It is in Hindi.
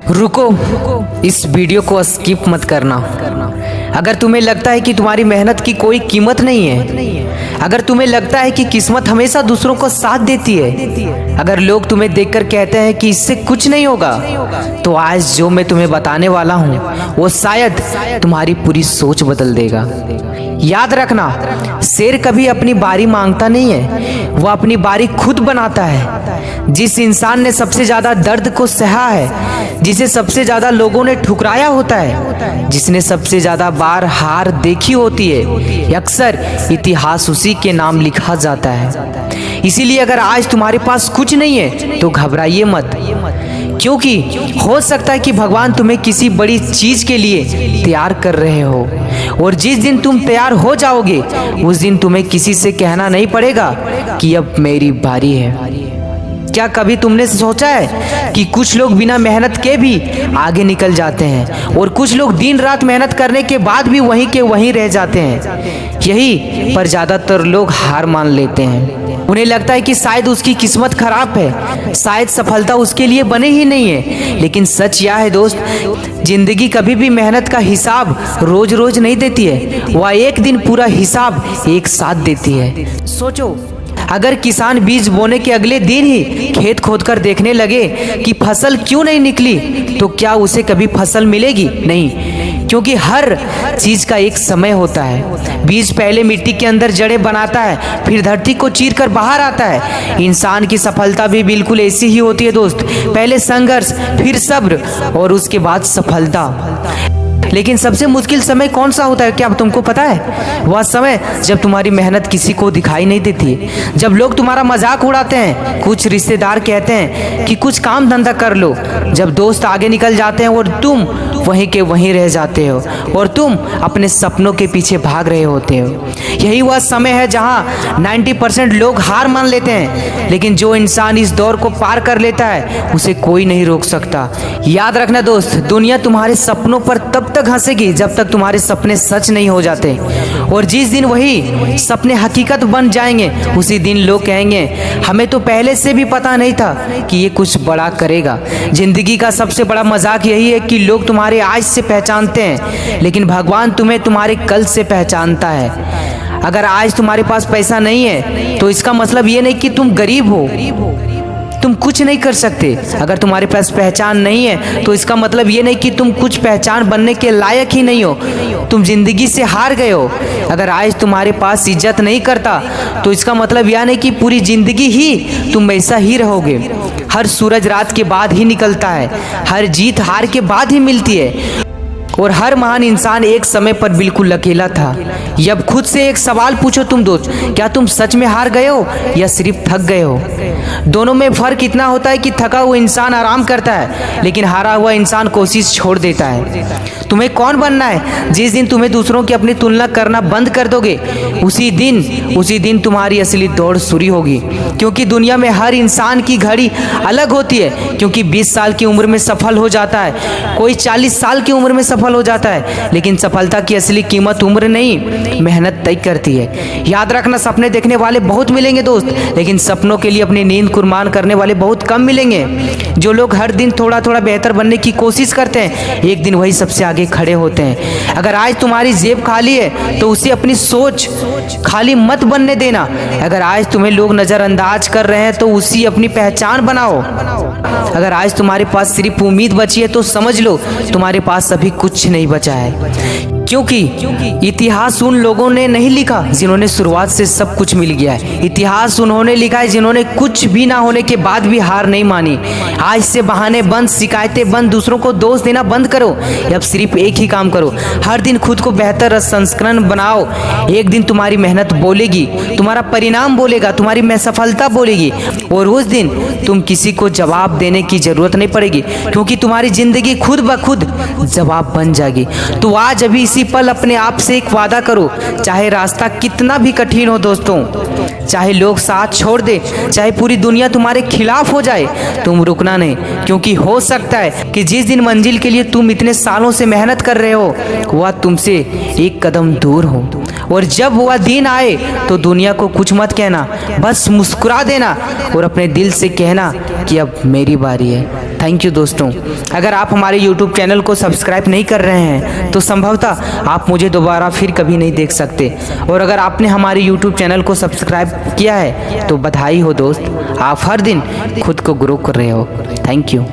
रुको, इस वीडियो को स्किप मत करना। अगर तुम्हें लगता है कि तुम्हारी मेहनत की कोई कीमत नहीं है, अगर तुम्हें लगता है कि किस्मत हमेशा दूसरों को साथ देती है, अगर लोग तुम्हें देखकर कहते हैं कि इससे कुछ नहीं होगा, तो आज जो मैं तुम्हें बताने वाला हूँ वो शायद तुम्हारी पूरी सोच बदल देगा। याद रखना, शेर कभी अपनी बारी मांगता नहीं है, वो अपनी बारी खुद बनाता है। जिस इंसान ने सबसे ज्यादा दर्द को सहा है, जिसे सबसे ज्यादा लोगों ने ठुकराया होता है, जिसने सबसे ज्यादा बार हार देखी होती है, अक्सर इतिहास उसी के नाम लिखा जाता है। इसीलिए अगर आज तुम्हारे पास कुछ नहीं है तो घबराइए मत, क्योंकि हो सकता है कि भगवान तुम्हें किसी बड़ी चीज के लिए तैयार कर रहे हो, और जिस दिन तुम तैयार हो जाओगे उस दिन तुम्हें किसी से कहना नहीं पड़ेगा कि अब मेरी बारी है। क्या कभी तुमने सोचा है कि कुछ लोग बिना मेहनत के भी आगे निकल जाते हैं, और कुछ लोग दिन रात मेहनत करने के बाद भी वहीं के वहीं रह जाते हैं। यही पर ज्यादातर लोग हार मान लेते हैं। उन्हें लगता है कि शायद उसकी किस्मत खराब है, शायद सफलता उसके लिए बने ही नहीं है। लेकिन सच यह है दोस्त, जिंदगी कभी भी मेहनत का हिसाब रोज रोज नहीं देती है, वह एक दिन पूरा हिसाब एक साथ देती है। सोचो, अगर किसान बीज बोने के अगले दिन ही खेत खोदकर देखने लगे कि फसल क्यों नहीं निकली, तो क्या उसे कभी फसल मिलेगी? नहीं, क्योंकि हर चीज का एक समय होता है। बीज पहले मिट्टी के अंदर जड़ें बनाता है, फिर धरती को चीरकर बाहर आता है। इंसान की सफलता भी बिल्कुल ऐसी ही होती है दोस्त, पहले संघर्ष, फिर सब्र और उसके बाद सफलता। लेकिन सबसे मुश्किल समय कौन सा होता है, क्या तुमको पता है? वह समय जब तुम्हारी मेहनत किसी को दिखाई नहीं देती, जब लोग तुम्हारा मजाक उड़ाते हैं, कुछ रिश्तेदार कहते हैं कि कुछ काम धंधा कर लो, जब दोस्त आगे निकल जाते हैं और तुम वहीं के वहीं रह जाते हो, और तुम अपने सपनों के पीछे भाग रहे होते हो। यही वह समय है जहां 90% लोग हार मान लेते हैं, लेकिन जो इंसान इस दौर को पार कर लेता है उसे कोई नहीं रोक सकता। याद रखना दोस्त, दुनिया तुम्हारे सपनों पर तब तक हंसेगी जब तक तुम्हारे सपने सच नहीं हो जाते, और जिस दिन वही सपने हकीकत बन जाएंगे उसी दिन लोग कहेंगे हमें तो पहले से भी पता नहीं था कि ये कुछ बड़ा करेगा। जिंदगी का सबसे बड़ा मजाक यही है कि लोग तुम्हारे आज से पहचानते हैं, लेकिन भगवान तुम्हें तुम्हारे कल से पहचानता है। अगर आज तुम्हारे पास पैसा नहीं है तो इसका मतलब ये नहीं कि तुम गरीब हो, तुम कुछ नहीं कर सकते। अगर तुम्हारे पास पहचान नहीं है तो इसका मतलब ये नहीं कि तुम कुछ पहचान बनने के लायक ही नहीं हो, तुम जिंदगी से हार गए हो। अगर आज तुम्हारे पास इज्जत नहीं करता तो इसका मतलब यह नहीं कि पूरी जिंदगी ही तुम ऐसा ही रहोगे। हर सूरज रात के बाद ही निकलता है, हर जीत हार के बाद ही मिलती है, और हर महान इंसान एक समय पर बिल्कुल अकेला था। अब खुद से एक सवाल पूछो तुम दोस्त, क्या तुम सच में हार गए हो या सिर्फ थक गए हो? दोनों में फर्क इतना होता है कि थका हुआ इंसान आराम करता है, लेकिन हारा हुआ इंसान कोशिश छोड़ देता है। तुम्हें कौन बनना है? जिस दिन तुम्हें दूसरों की अपनी तुलना करना बंद कर दोगे उसी दिन तुम्हारी असली दौड़ शुरू होगी। क्योंकि दुनिया में हर इंसान की घड़ी अलग होती है, क्योंकि 20 साल की उम्र में सफल हो जाता है, कोई 40 साल की उम्र में सफल हो जाता है, लेकिन सफलता की असली कीमत उम्र नहीं, मेहनत तय करती है। याद रखना, सपने देखने वाले बहुत मिलेंगे दोस्त, लेकिन सपनों के लिए अपनी नींद कुर्बान करने वाले बहुत कम मिलेंगे। जो लोग हर दिन थोड़ा थोड़ा बेहतर बनने की कोशिश करते हैं, एक दिन वही सबसे आगे खड़े होते हैं। अगर आज तुम्हारी जेब खाली है तो उसे अपनी सोच खाली मत बनने देना। अगर आज तुम्हें लोग नजरअंदाज कर रहे हैं तो उसी अपनी पहचान बनाओ। अगर आज तुम्हारे पास सिर्फ उम्मीद बची है तो समझ लो तुम्हारे पास अभी कुछ नहीं बचा है, क्योंकि इतिहास उन लोगों ने नहीं लिखा जिन्होंने शुरुआत से सब कुछ मिल गया है। इतिहास उन्होंने लिखा है जिन्होंने कुछ भी ना होने के बाद भी हार नहीं मानी। आज से बहाने बंद, शिकायतें बंद, दूसरों को दोष देना बंद करो। अब सिर्फ एक ही काम करो, हर दिन खुद को बेहतर संस्करण बनाओ। एक दिन तुम्हारी मेहनत बोलेगी, तुम्हारा परिणाम बोलेगा, तुम्हारी सफलता बोलेगी, और उस दिन तुम किसी को जवाब देने की जरूरत नहीं पड़ेगी, क्योंकि तुम्हारी जिंदगी खुद ब खुद जवाब बन जाएगी। तो आज अभी इसी पल अपने आप से एक वादा करो, चाहे रास्ता कितना भी कठिन हो दोस्तों, चाहे लोग साथ छोड़ दे, चाहे पूरी दुनिया तुम्हारे खिलाफ हो जाए, तुम रुकना नहीं। क्योंकि हो सकता है कि जिस दिन मंजिल के लिए तुम इतने सालों से मेहनत कर रहे हो वह तुमसे एक कदम दूर हो, और जब वह दिन आए तो दुनिया को कुछ मत कहना, बस मुस्कुरा देना और अपने दिल से कहना कि अब मेरी बारी है। थैंक यू दोस्तों। अगर आप हमारे यूट्यूब चैनल को सब्सक्राइब नहीं कर रहे हैं तो संभवतः आप मुझे दोबारा फिर कभी नहीं देख सकते, और अगर आपने हमारे यूट्यूब चैनल को सब्सक्राइब किया है तो बधाई हो दोस्त, आप हर दिन खुद को ग्रो कर रहे हो। Thank you.